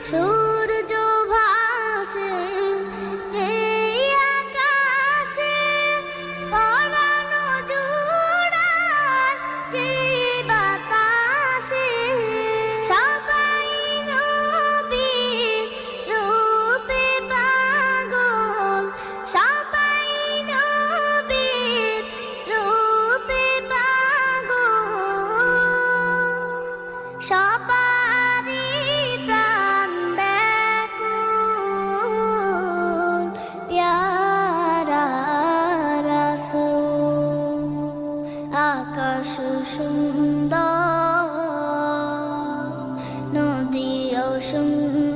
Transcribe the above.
সূর্য ভাসে যে আকাশে, পরানো জুড়ায় যে বাতাসে, সবাই নবীর রূপে পাগল, সবাই নবীর রূপে পাগল। সবারই প্রাণ ব্যাকুল, প্যারা রাসূল। আকাশ সুন্দর, নদীও সুন্দর,